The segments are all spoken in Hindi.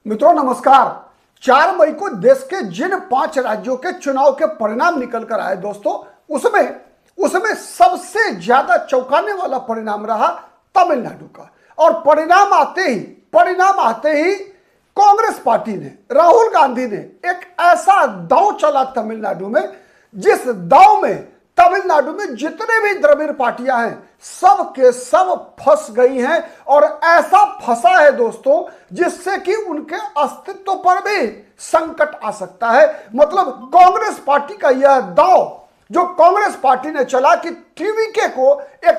मित्रों नमस्कार। 4 मई को देश के जिन 5 राज्यों के चुनाव के परिणाम निकल कर आए दोस्तों, उसमें सबसे ज्यादा चौंकाने वाला परिणाम रहा तमिलनाडु का। और परिणाम आते ही कांग्रेस पार्टी ने, राहुल गांधी ने एक ऐसा दांव चला तमिलनाडु में, जिस दांव में तमिलनाडु में जितने भी द्रविड़ पार्टियां हैं सब के सब फंस गई हैं। और ऐसा फंसा है दोस्तों जिससे कि उनके अस्तित्व पर भी संकट आ सकता है। मतलब कांग्रेस पार्टी का यह दांव जो कांग्रेस पार्टी ने चला कि टीवीके को एक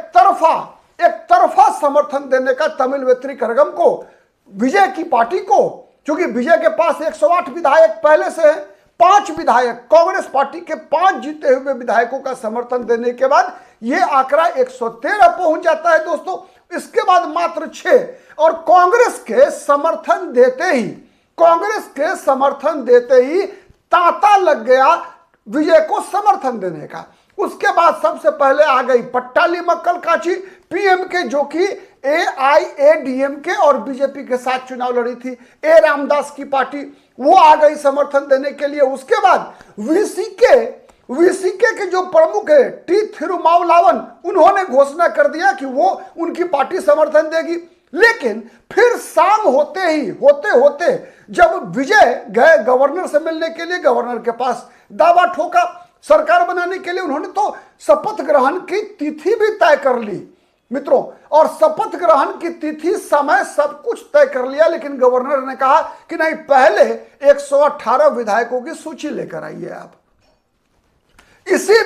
तरफा समर्थन देने का, तमिल वेत्री करगम को, विजय की पार्टी को, क्योंकि विजय के पास 108 विधायक पहले से है, 5 विधायक, कांग्रेस पार्टी के 5 जीते हुए विधायकों का समर्थन देने के बाद यह आंकड़ा 113 पहुंच जाता है दोस्तों। इसके बाद मात्र 6, और कांग्रेस के समर्थन देते ही तांता लग गया विजय को समर्थन देने का। उसके बाद सबसे पहले आ गई पट्टाली मक्कल काची पीएमके, जो कि एआईएडीएमके और बीजेपी के साथ चुनाव लड़ी थी। ए रामदास की पार्टी वो आ गई समर्थन देने के लिए। उसके बाद वीसीके के जो प्रमुख है टी थिरुमावलावन, उन्होंने घोषणा कर दिया कि वो उनकी पार्टी समर्थन देगी। लेकिन फिर शाम होते जब विजय गए गवर्नर से मिलने के लिए, गवर्नर के पास दावा ठोका सरकार बनाने के लिए, उन्होंने तो शपथ ग्रहण की तिथि भी तय कर ली मित्रों। और शपथ ग्रहण की तिथि, समय, सब कुछ तय कर लिया। लेकिन गवर्नर ने कहा कि नहीं, पहले 118 विधायकों की सूची लेकर आइए आप। इसी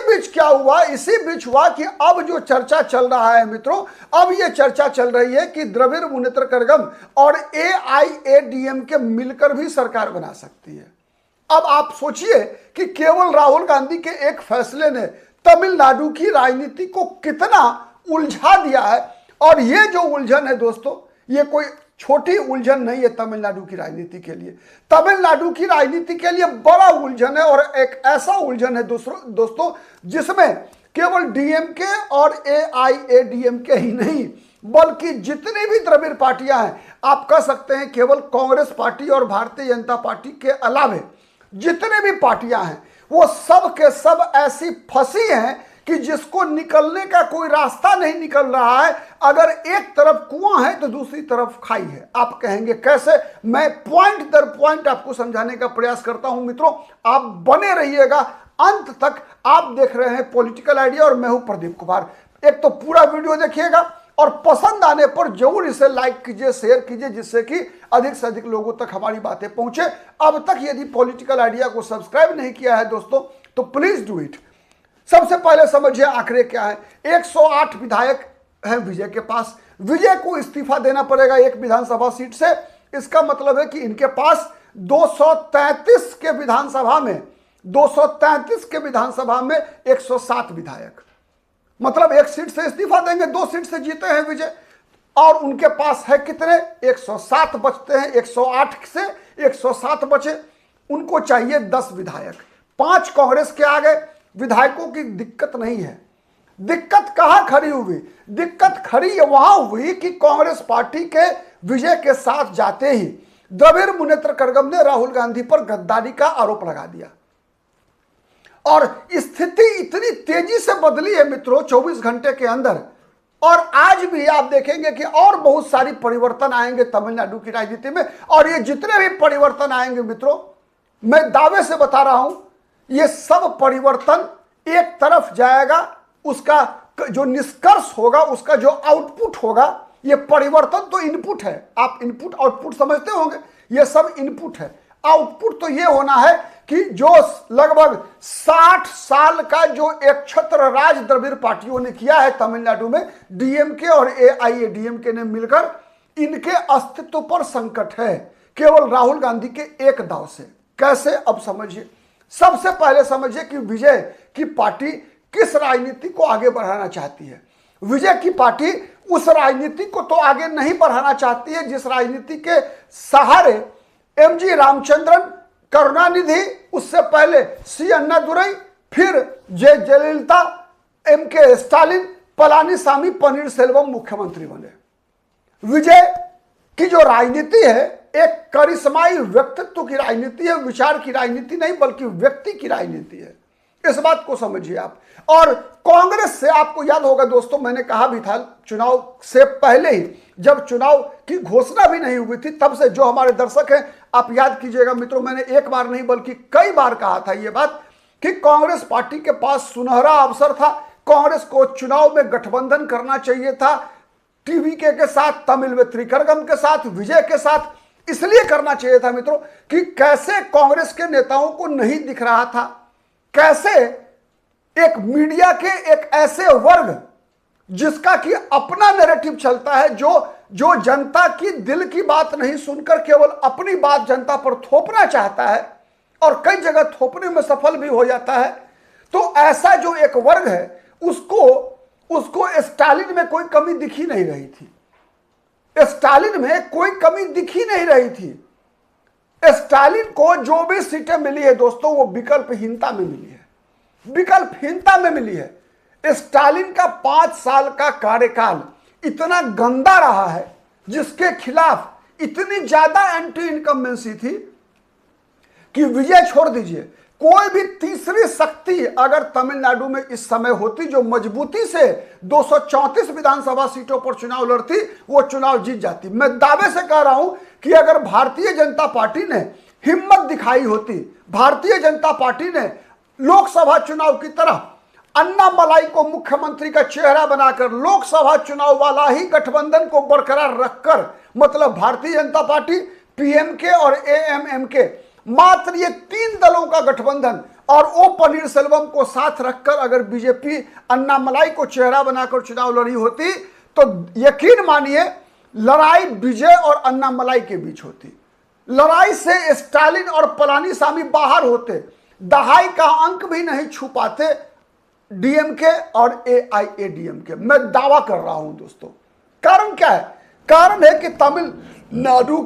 बीच क्या हुआ? इसी बीच हुआ कि अब जो चर्चा चल रहा है मित्रों, अब यह चर्चा चल रही है कि द्रविड़ मुनेत्र करगम और एआईएडीएमके मिलकर भी सरकार बना सकती है। अब आप सोचिए कि केवल राहुल गांधी के एक फैसले ने तमिलनाडु की राजनीति को कितना उलझा दिया है। और ये जो उलझन है दोस्तों, ये कोई छोटी उलझन नहीं है तमिलनाडु की राजनीति के लिए। तमिलनाडु की राजनीति के लिए बड़ा उलझन है, और एक ऐसा उलझन है दोस्तों जिसमें केवल डीएमके और एआईएडीएमके ही नहीं, बल्कि जितनी भी द्रविड़ पार्टियां हैं, आप कह सकते हैं केवल कांग्रेस पार्टी और भारतीय जनता पार्टी के अलावे जितने भी पार्टियां हैं वो सब के सब ऐसी फंसी हैं कि जिसको निकलने का कोई रास्ता नहीं निकल रहा है। अगर एक तरफ कुआं है तो दूसरी तरफ खाई है। आप कहेंगे कैसे? मैं पॉइंट दर पॉइंट आपको समझाने का प्रयास करता हूं मित्रों, आप बने रहिएगा अंत तक। आप देख रहे हैं पॉलिटिकल आइडिया और मैं हूं प्रदीप कुमार। एक तो पूरा वीडियो देखिएगा और पसंद आने पर जरूर इसे लाइक कीजिए, शेयर कीजिए, जिससे कि अधिक से अधिक लोगों तक हमारी बातें पहुंचे। अब तक यदि पॉलिटिकल आइडिया को सब्सक्राइब नहीं किया है दोस्तों तो प्लीज डू इट। सबसे पहले समझिए आंकड़े क्या है। 108 विधायक हैं विजय के पास। विजय को इस्तीफा देना पड़ेगा एक विधानसभा सीट से। इसका मतलब है कि इनके पास 233 के विधानसभा में 107 विधायक, मतलब एक सीट से इस्तीफा देंगे, 2 सीट से जीते हैं विजय। और उनके पास है कितने? 107 बचते हैं। 108 से 107 बचे। उनको चाहिए 10 विधायक। 5 कांग्रेस के आ गए। विधायकों की दिक्कत नहीं है। दिक्कत कहां खड़ी हुई? दिक्कत खड़ी वहां हुई कि कांग्रेस पार्टी के विजय के साथ जाते ही द्रविड़ मुनेत्र करगम ने राहुल गांधी पर गद्दारी का आरोप लगा दिया। और स्थिति इतनी तेजी से बदली है मित्रों 24 घंटे के अंदर। और आज भी आप देखेंगे कि और बहुत सारी परिवर्तन आएंगे तमिलनाडु की राजनीति में। और ये जितने भी परिवर्तन आएंगे मित्रों, मैं दावे से बता रहा हूं, ये सब परिवर्तन एक तरफ जाएगा। उसका जो निष्कर्ष होगा, उसका जो आउटपुट होगा, ये परिवर्तन तो इनपुट है। आप इनपुट आउटपुट समझते होंगे, ये सब इनपुट है। आउटपुट तो ये होना है कि जो लगभग 60 साल का जो एक छत्र राज द्रविड़ पार्टियों ने किया है तमिलनाडु में, डीएमके और एआईएडीएमके ने मिलकर, इनके अस्तित्व पर संकट है केवल राहुल गांधी के एक दांव से। कैसे? अब समझिए। सबसे पहले समझिए कि विजय की पार्टी किस राजनीति को आगे बढ़ाना चाहती है। विजय की पार्टी उस राजनीति को तो आगे नहीं बढ़ाना चाहती है जिस राजनीति के सहारे एमजी रामचंद्रन, करुणानिधि, उससे पहले सी अन्नादुरई, फिर जे जयललिता, एमके स्टालिन, पलानीसामी, पनीर सेल्वम मुख्यमंत्री बने। विजय की जो राजनीति है एक करिश्माई व्यक्तित्व की राजनीति है, विचार की राजनीति नहीं बल्कि व्यक्ति की राजनीति है। इस बात को समझिए आप। और कांग्रेस से आपको याद होगा दोस्तों, मैंने कहा भी था चुनाव से पहले ही, जब चुनाव की घोषणा भी नहीं हुई थी, तब से, जो हमारे दर्शक हैं आप याद कीजिएगा मित्रों, मैंने एक बार नहीं बल्कि कई बार कहा था यह बात कि कांग्रेस पार्टी के पास सुनहरा अवसर था। कांग्रेस को चुनाव में गठबंधन करना चाहिए था टीवीके के साथ, तमिल में त्रिकर्गम के साथ, विजय के साथ। इसलिए करना चाहिए था मित्रों कि कैसे कांग्रेस के नेताओं को नहीं दिख रहा था, कैसे एक मीडिया के एक ऐसे वर्ग जिसका कि अपना नैरेटिव चलता है, जो जनता की दिल की बात नहीं सुनकर केवल अपनी बात जनता पर थोपना चाहता है और कई जगह थोपने में सफल भी हो जाता है, तो ऐसा जो एक वर्ग है उसको स्टालिन में कोई कमी दिखी नहीं रही थी। स्टालिन में कोई कमी दिखी नहीं रही थी। स्टालिन को जो भी सीटें मिली है दोस्तों, वो विकल्पहीनता में मिली है, विकल्पहीनता में मिली है। स्टालिन का 5 साल का कार्यकाल इतना गंदा रहा है, जिसके खिलाफ इतनी ज्यादा एंटी इनकम्बेंसी थी कि विजय छोड़ दीजिए, कोई भी तीसरी शक्ति अगर तमिलनाडु में इस समय होती जो मजबूती से 234 विधानसभा सीटों पर चुनाव लड़ती, वो चुनाव जीत जाती। मैं दावे से कह रहा हूं कि अगर भारतीय जनता पार्टी ने हिम्मत दिखाई होती, भारतीय जनता पार्टी ने लोकसभा चुनाव की तरह अन्नामलाई को मुख्यमंत्री का चेहरा बनाकर लोकसभा चुनाव वाला ही गठबंधन को बरकरार रखकर, मतलब भारतीय जनता पार्टी, पीएमके और एएमएमके, मात्र ये 3 दलों का गठबंधन और ओ पनीरसेल्वम को साथ रखकर अगर बीजेपी अन्नामलाई को चेहरा बनाकर चुनाव लड़ी होती, तो यकीन मानिए लड़ाई विजय और अन्नामलाई के बीच होती। लड़ाई से स्टालिन और पलानीसामी बाहर होते, दहाई का अंक भी नहीं छू पाते डीएमके और एआईएडीएमके। मैं दावा कर रहा हूं दोस्तों। कारण क्या है? कारण है कि तमिलनाडु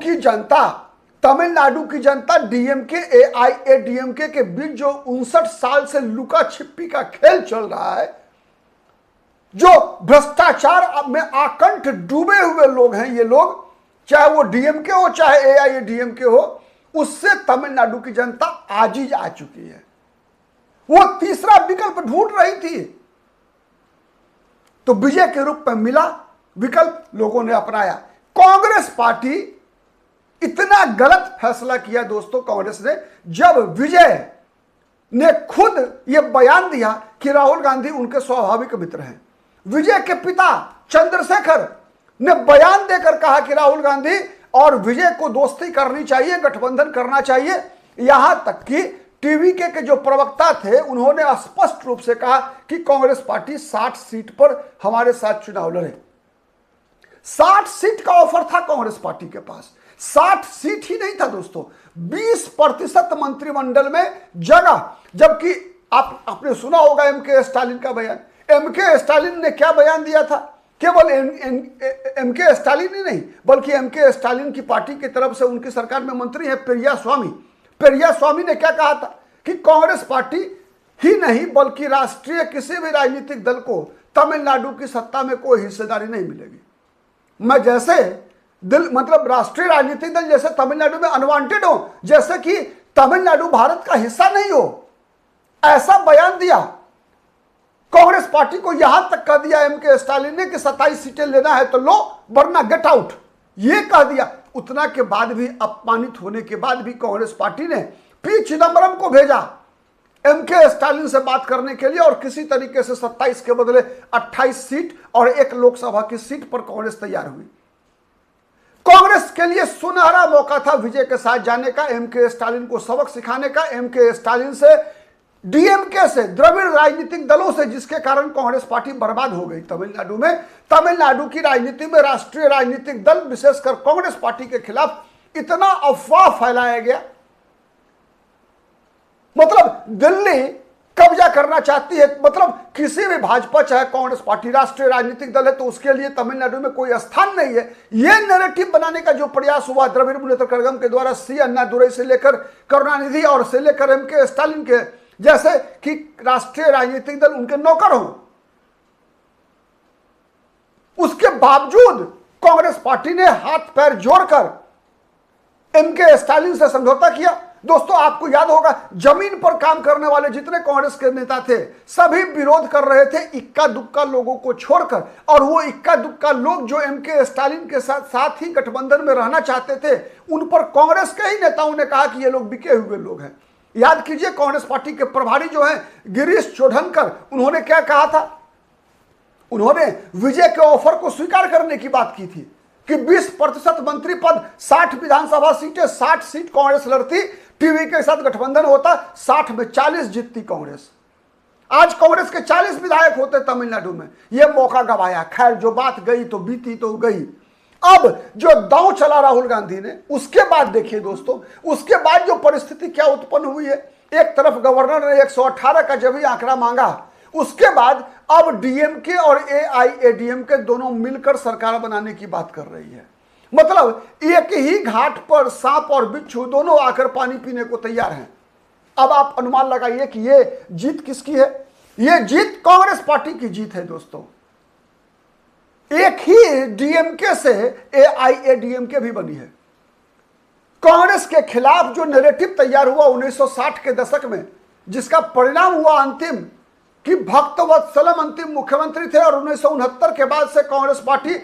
की जनता डीएमके एआईएडीएमके के बीच जो 59 साल से लुका छिपी का खेल चल रहा है, जो भ्रष्टाचार में आकंठ डूबे हुए लोग हैं ये लोग, चाहे वो डीएमके हो चाहे एआईएडीएमके हो, उससे तमिलनाडु की जनता आजीज आ चुकी है। वो तीसरा विकल्प ढूंढ रही थी, तो विजय के रूप में मिला विकल्प, लोगों ने अपनाया। कांग्रेस पार्टी इतना गलत फैसला किया दोस्तों कांग्रेस ने, जब विजय ने खुद यह बयान दिया कि राहुल गांधी उनके स्वाभाविक मित्र हैं। विजय के पिता चंद्रशेखर ने बयान देकर कहा कि राहुल गांधी और विजय को दोस्ती करनी चाहिए, गठबंधन करना चाहिए। यहां तक कि टीवीके के जो प्रवक्ता थे उन्होंने स्पष्ट रूप से कहा कि कांग्रेस पार्टी 60 सीट पर हमारे साथ चुनाव लड़े। 60 सीट का ऑफर था कांग्रेस पार्टी के पास। 60 सीट ही नहीं था दोस्तों, 20% मंत्रिमंडल में जगह। जबकि आपने सुना होगा एमके स्टालिन का बयान। एमके स्टालिन ने क्या बयान दिया था? केवल एमके स्टालिन ही नहीं बल्कि एमके स्टालिन की पार्टी की तरफ से उनकी सरकार में मंत्री है पेरिया स्वामी ने क्या कहा था कि कांग्रेस पार्टी ही नहीं बल्कि राष्ट्रीय किसी भी राजनीतिक दल को तमिलनाडु की सत्ता में कोई हिस्सेदारी नहीं मिलेगी। मैं जैसे मतलब राष्ट्रीय राजनीतिक दल जैसे तमिलनाडु में अनवांटेड हो, जैसे कि तमिलनाडु भारत का हिस्सा नहीं हो, ऐसा बयान दिया। कांग्रेस पार्टी को यहां तक कह दिया एमके स्टालिन ने कि 27 सीटें लेना है तो लो, वरना गेट आउट, ये कह दिया। उतना के बाद भी, अपमानित होने के बाद भी कांग्रेस पार्टी ने पी चिदम्बरम को भेजा एमके स्टालिन से बात करने के लिए, और किसी तरीके से 27 के बदले 28 सीट और एक लोकसभा की सीट पर कांग्रेस तैयार हुई। कांग्रेस के लिए सुनहरा मौका था विजय के साथ जाने का, एमके स्टालिन को सबक सिखाने का, एमके स्टालिन से, डीएमके से, द्रविड़ राजनीतिक दलों से, जिसके कारण कांग्रेस पार्टी बर्बाद हो गई तमिलनाडु में। तमिलनाडु की राजनीति में राष्ट्रीय राजनीतिक दल विशेषकर कांग्रेस पार्टी के खिलाफ इतना अफवाह फैलाया गया, मतलब दिल्ली कब्जा करना चाहती है, मतलब किसी भी भाजपा चाहे कांग्रेस पार्टी राष्ट्रीय राजनीतिक दल है तो उसके लिए तमिलनाडु में कोई स्थान नहीं है। यह नैरेटिव बनाने का जो प्रयास हुआ द्रविड़ मुनेत्र कड़गम के द्वारा, सी अन्नादुरई से लेकर करुणानिधि और से लेकर एमके स्टालिन के जैसे कि राष्ट्रीय राजनीतिक दल उनके नौकर हों, उसके बावजूद कांग्रेस पार्टी ने हाथ पैर जोड़कर एमके स्टालिन से समझौता किया। दोस्तों आपको याद होगा, जमीन पर काम करने वाले जितने कांग्रेस के नेता थे सभी विरोध कर रहे थे इक्का दुक्का लोगों को छोड़कर, और वो इक्का दुक्का लोग जो एमके स्टालिन के साथ ही गठबंधन में रहना चाहते थे उन पर कांग्रेस के ही नेताओं ने कहा कि ये लोग बिके हुए लोग हैं। याद कीजिए, कांग्रेस पार्टी के प्रभारी जो हैं गिरीश चोडनकर, उन्होंने क्या कहा था? उन्होंने विजय के ऑफर को स्वीकार करने की बात की थी कि 20% मंत्री पद, 60 विधानसभा सीटें, 60 सीट कांग्रेस लड़ती, टीवी के साथ गठबंधन होता, 60 में 40 जीतती कांग्रेस। आज कांग्रेस के 40 विधायक होते तमिलनाडु में, यह मौका गवाया। खैर, जो बात गई तो बीती तो गई। अब जो दांव चला राहुल गांधी ने, उसके बाद देखिए दोस्तों, उसके बाद जो परिस्थिति क्या उत्पन्न हुई है। एक तरफ गवर्नर ने 118 का जब ही आंकड़ा मांगा, उसके बाद अब डीएमके और एआईएडीएमके दोनों मिलकर सरकार बनाने की बात कर रही है। मतलब एक ही घाट पर सांप और बिच्छू दोनों आकर पानी पीने को तैयार हैं। अब आप अनुमान लगाइए कि ये जीत किसकी है? ये जीत कांग्रेस पार्टी की जीत है दोस्तों। एक ही डीएमके से एआईएडीएमके भी बनी है। कांग्रेस के खिलाफ जो नैरेटिव तैयार हुआ 1960 के दशक में, जिसका परिणाम हुआ अंतिम कि भक्तवत्सलम अंतिम मुख्यमंत्री थे, और 1969 के बाद से कांग्रेस पार्टी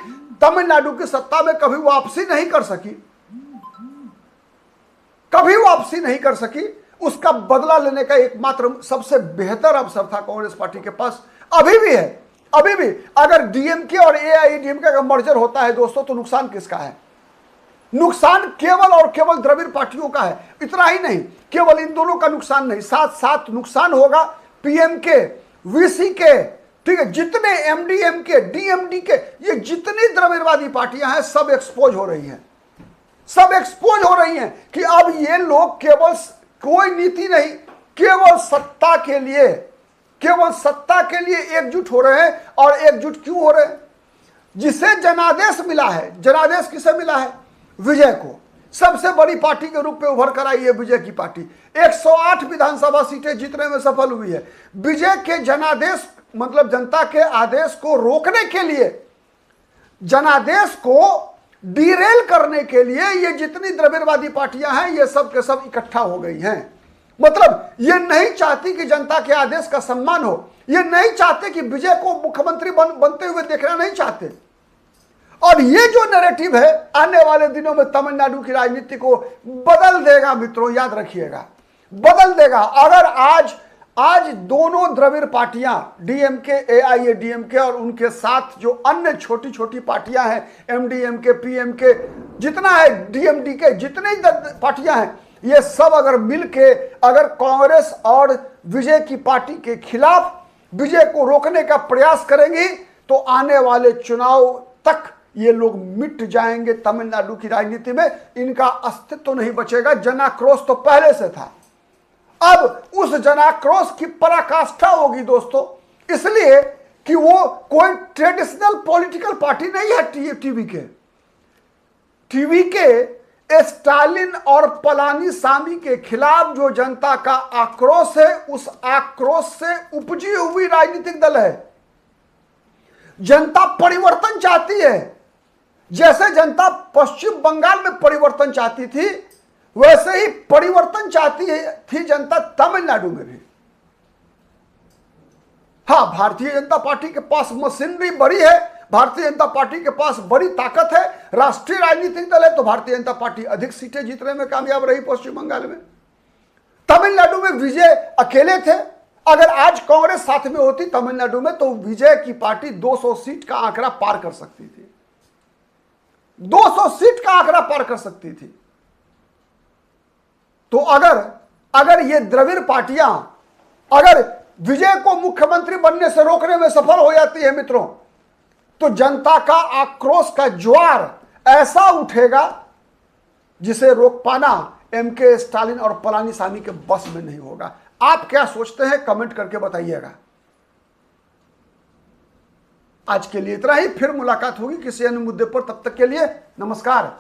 तमिलनाडु की सत्ता में कभी वापसी नहीं कर सकी, कभी वापसी नहीं कर सकी। उसका बदला लेने का एकमात्र सबसे बेहतर अवसर था कांग्रेस पार्टी के पास, अभी भी है। अभी भी अगर डीएमके और एआईएडीएमके का मर्जर होता है दोस्तों, तो नुकसान किसका है? नुकसान केवल और केवल द्रविड़ पार्टियों का है। इतना ही नहीं, केवल इन दोनों का नुकसान नहीं, साथ साथ नुकसान होगा पीएमके, वीसीके, ठीक है, जितने एमडीएमके, डीएमडीके, ये जितनी द्रविड़वादी पार्टियां हैं सब एक्सपोज हो रही हैं। सब एक्सपोज हो रही हैं कि अब ये लोग केवल कोई नीति नहीं, केवल सत्ता के लिए, केवल सत्ता के लिए एकजुट हो रहे हैं। और एकजुट क्यों हो रहे हैं? जिसे जनादेश मिला है, जनादेश किसे मिला है? विजय को। सबसे बड़ी पार्टी के रूप में उभर कर आई है विजय की पार्टी, 108 विधानसभा सीटें जीतने में सफल हुई है। विजय के जनादेश मतलब जनता के आदेश को रोकने के लिए, जनादेश को डीरेल करने के लिए ये जितनी द्रविड़वादी पार्टियां हैं ये सब के सब इकट्ठा हो गई हैं। मतलब ये नहीं चाहती कि जनता के आदेश का सम्मान हो, ये नहीं चाहते कि विजय को मुख्यमंत्री बनते हुए देखना नहीं चाहते। और ये जो नैरेटिव है आने वाले दिनों में तमिलनाडु की राजनीति को बदल देगा मित्रों, याद रखिएगा, बदल देगा। अगर आज दोनों द्रविड़ पार्टियां, डीएमके, एआईएडीएमके और उनके साथ जो अन्य छोटी छोटी पार्टियां हैं, एमडीएमके, पीएमके, जितना है डीएमडीके, जितनी पार्टियां हैं, ये सब अगर मिलके अगर कांग्रेस और विजय की पार्टी के खिलाफ विजय को रोकने का प्रयास करेंगी तो आने वाले चुनाव तक ये लोग मिट जाएंगे। तमिलनाडु की राजनीति में इनका अस्तित्व तो नहीं बचेगा। जनाक्रोश तो पहले से था, अब उस जनाक्रोश की पराकाष्ठा होगी दोस्तों, इसलिए कि वो कोई ट्रेडिशनल पॉलिटिकल पार्टी नहीं है। टीवी के स्टालिन और पलानीसामी के खिलाफ जो जनता का आक्रोश है, उस आक्रोश से उपजी हुई राजनीतिक दल है। जनता परिवर्तन चाहती है। जैसे जनता पश्चिम बंगाल में परिवर्तन चाहती थी, वैसे ही परिवर्तन चाहती थी जनता तमिलनाडु में भी। हाँ, भारतीय जनता पार्टी के पास मशीनरी बड़ी है, भारतीय जनता पार्टी के पास बड़ी ताकत है, राष्ट्रीय राजनीतिक दल है, तो भारतीय जनता पार्टी अधिक सीटें जीतने में कामयाब रही पश्चिम बंगाल में। तमिलनाडु में विजय अकेले थे। अगर आज कांग्रेस साथ में होती तमिलनाडु में तो विजय की पार्टी 200 सीट का आंकड़ा पार कर सकती थी, 200 सीट का आंकड़ा पार कर सकती थी। तो अगर ये द्रविड़ पार्टियां अगर विजय को मुख्यमंत्री बनने से रोकने में सफल हो जाती है मित्रों, तो जनता का आक्रोश का ज्वार ऐसा उठेगा जिसे रोक पाना एमके स्टालिन और पलानीसामी के बस में नहीं होगा। आप क्या सोचते हैं कमेंट करके बताइएगा। आज के लिए इतना ही, फिर मुलाकात होगी किसी अन्य मुद्दे पर। तब तक के लिए नमस्कार।